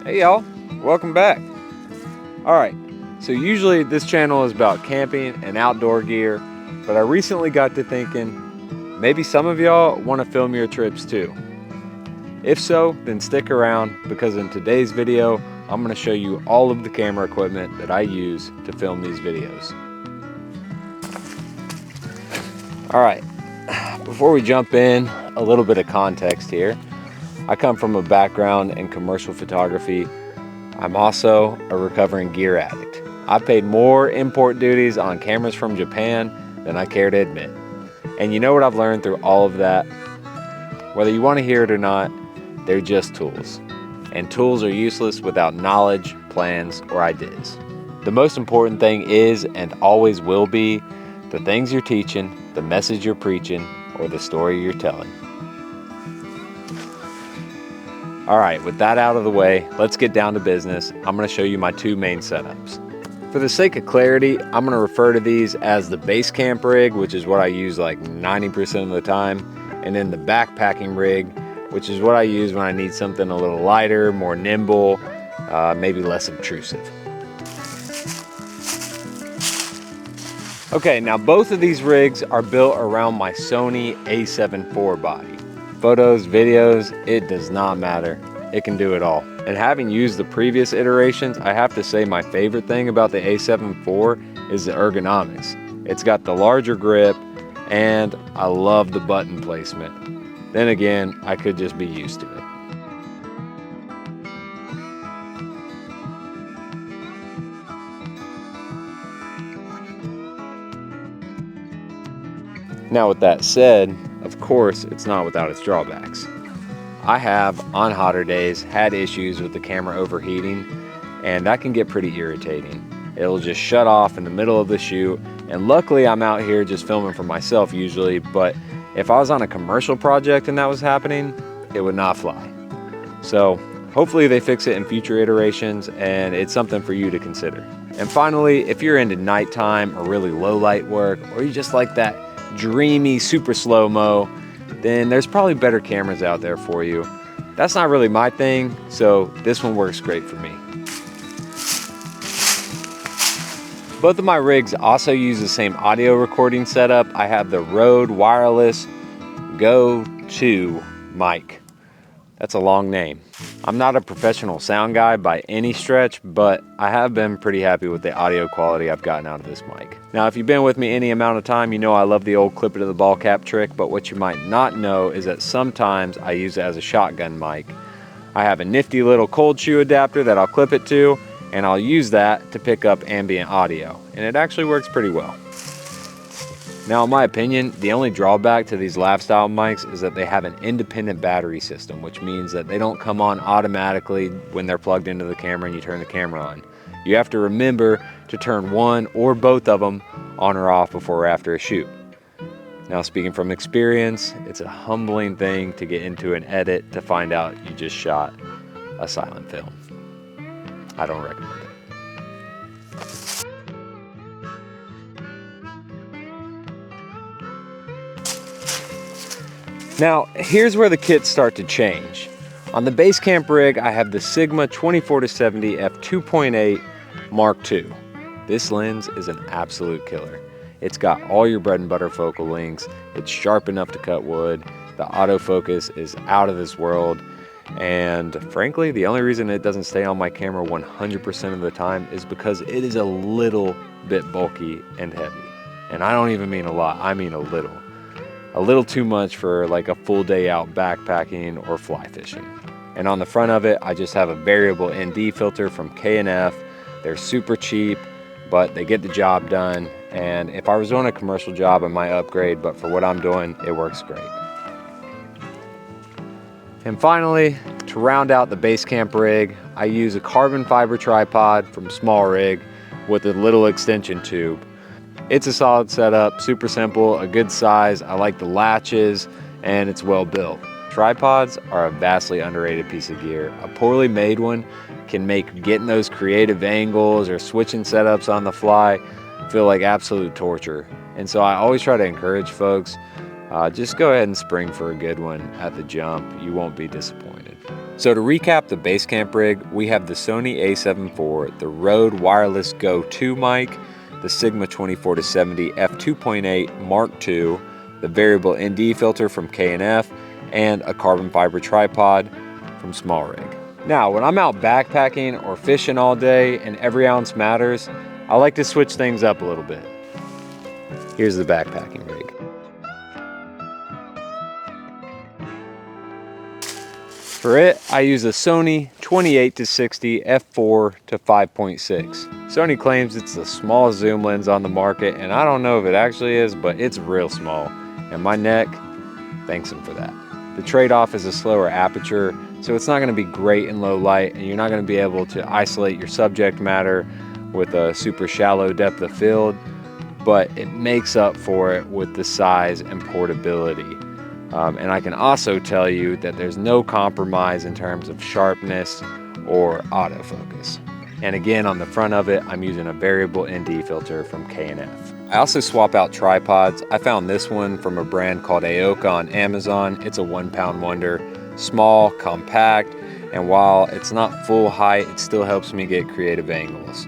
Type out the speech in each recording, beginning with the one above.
Hey y'all, welcome back. Alright, so usually this channel is about camping and outdoor gear, but I recently got to thinking maybe some of y'all want to film your trips too. If so, then stick around because in today's video, I'm going to show you all of the camera equipment that I use to film these videos. Alright, before we jump in, a little bit of context here. I come from a background in commercial photography. I'm also a recovering gear addict. I paid more import duties on cameras from Japan than I care to admit. And you know what I've learned through all of that? Whether you want to hear it or not, they're just tools. And tools are useless without knowledge, plans, or ideas. The most important thing is, and always will be, the things you're teaching, the message you're preaching, or the story you're telling. Alright, with that out of the way, let's get down to business. I'm going to show you my two main setups. For the sake of clarity, I'm going to refer to these as the Basecamp Rig, which is what I use like 90% of the time, and then the backpacking rig, which is what I use when I need something a little lighter, more nimble, maybe less obtrusive. Okay, now both of these rigs are built around my Sony a7 IV body. Photos, videos, it does not matter. It can do it all. And having used the previous iterations, I have to say my favorite thing about the a7 IV is the ergonomics. It's got the larger grip and I love the button placement. Then again, I could just be used to it. Now with that said, of course, it's not without its drawbacks. I have, on hotter days, had issues with the camera overheating, and that can get pretty irritating. It'll just shut off in the middle of the shoot, and luckily I'm out here just filming for myself usually, but if I was on a commercial project and that was happening, it would not fly. So hopefully they fix it in future iterations, and it's something for you to consider. And finally, if you're into nighttime or really low light work, or you just like that dreamy, super slow-mo, then there's probably better cameras out there for you. That's not really my thing, so this one works great for me. Both of my rigs also use the same audio recording setup. I have the Rode Wireless Go 2 mic. That's a long name. I'm not a professional sound guy by any stretch, but I have been pretty happy with the audio quality I've gotten out of this mic. Now, if you've been with me any amount of time, you know I love the old clip it to the ball cap trick, but what you might not know is that sometimes I use it as a shotgun mic. I have a nifty little cold shoe adapter that I'll clip it to, and I'll use that to pick up ambient audio, and it actually works pretty well. Now, in my opinion, the only drawback to these lifestyle mics is that they have an independent battery system, which means that they don't come on automatically when they're plugged into the camera and you turn the camera on. You have to remember to turn one or both of them on or off before or after a shoot. Now, speaking from experience, it's a humbling thing to get into an edit to find out you just shot a silent film. I don't recommend it. Now, here's where the kits start to change. On the Basecamp rig, I have the Sigma 24-70 f2.8 Mark II. This lens is an absolute killer. It's got all your bread and butter focal lengths, it's sharp enough to cut wood, the autofocus is out of this world, and frankly, the only reason it doesn't stay on my camera 100% of the time is because it is a little bit bulky and heavy. And I don't even mean a lot, I mean a little. A little too much for like a full day out backpacking or fly fishing. And on the front of it, I just have a variable ND filter from K&F. They're super cheap, but they get the job done. And if I was doing a commercial job, I might upgrade, but for what I'm doing, it works great. And finally, to round out the Basecamp rig, I use a carbon fiber tripod from Small Rig with a little extension tube. It's a solid setup, super simple, a good size. I like the latches, and it's well built. Tripods are a vastly underrated piece of gear. A poorly made one can make getting those creative angles or switching setups on the fly feel like absolute torture. And so I always try to encourage folks, just go ahead and spring for a good one at the jump. You won't be disappointed. So to recap the Basecamp rig, we have the Sony a7 IV, the Rode Wireless Go 2 mic, the Sigma 24-70 f2.8 Mark II, the variable ND filter from K&F, and a carbon fiber tripod from Small Rig. Now, when I'm out backpacking or fishing all day and every ounce matters, I like to switch things up a little bit. Here's the backpacking rig. For it, I use a Sony 28-60 f4 to 5.6. Sony claims it's the smallest zoom lens on the market, and I don't know if it actually is, but it's real small. And my neck thanks them for that. The trade-off is a slower aperture, so it's not going to be great in low light, and you're not going to be able to isolate your subject matter with a super shallow depth of field, but it makes up for it with the size and portability. And I can also tell you that there's no compromise in terms of sharpness or autofocus. And again, on the front of it, I'm using a variable ND filter from K&F. I also swap out tripods. I found this one from a brand called Aoka on Amazon. It's a 1-pound wonder, small, compact, and while it's not full height, it still helps me get creative angles.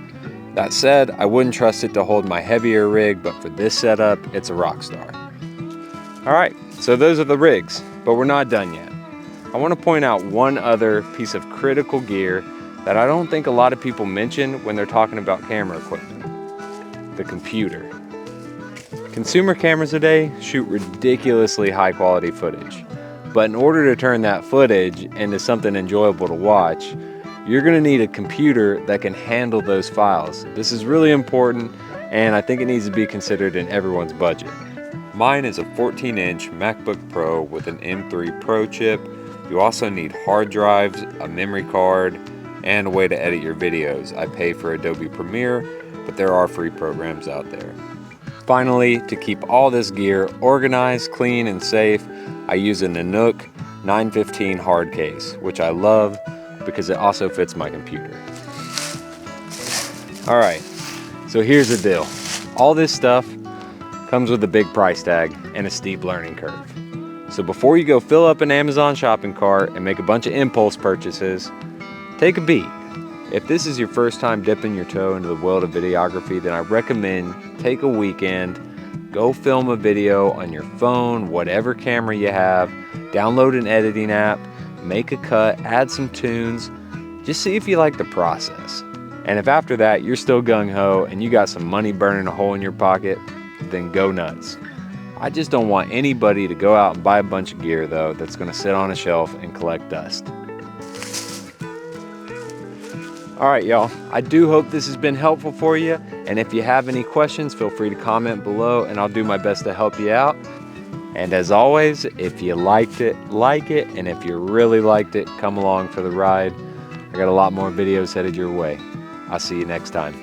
That said, I wouldn't trust it to hold my heavier rig, but for this setup, it's a rock star. All right, so those are the rigs, but we're not done yet. I want to point out one other piece of critical gear that I don't think a lot of people mention when they're talking about camera equipment: the computer. Consumer cameras today shoot ridiculously high quality footage, but in order to turn that footage into something enjoyable to watch, you're going to need a computer that can handle those files. This is really important, and I think it needs to be considered in everyone's budget. Mine is a 14-inch MacBook Pro with an M3 Pro chip. You also need hard drives, a memory card, and a way to edit your videos. I pay for Adobe Premiere, but there are free programs out there. Finally, to keep all this gear organized, clean, and safe, I use a Nanook 915 hard case, which I love because it also fits my computer. All right, so here's the deal. All this stuff comes with a big price tag and a steep learning curve. So before you go fill up an Amazon shopping cart and make a bunch of impulse purchases, take a beat. If this is your first time dipping your toe into the world of videography, then I recommend take a weekend, go film a video on your phone, whatever camera you have, download an editing app, make a cut, add some tunes, just see if you like the process. And if after that you're still gung-ho and you got some money burning a hole in your pocket, then go nuts. I just don't want anybody to go out and buy a bunch of gear though that's going to sit on a shelf and collect dust. Alright y'all, I do hope this has been helpful for you, and if you have any questions, feel free to comment below and I'll do my best to help you out. And as always, if you liked it, like it, and if you really liked it, come along for the ride. I got a lot more videos headed your way. I'll see you next time.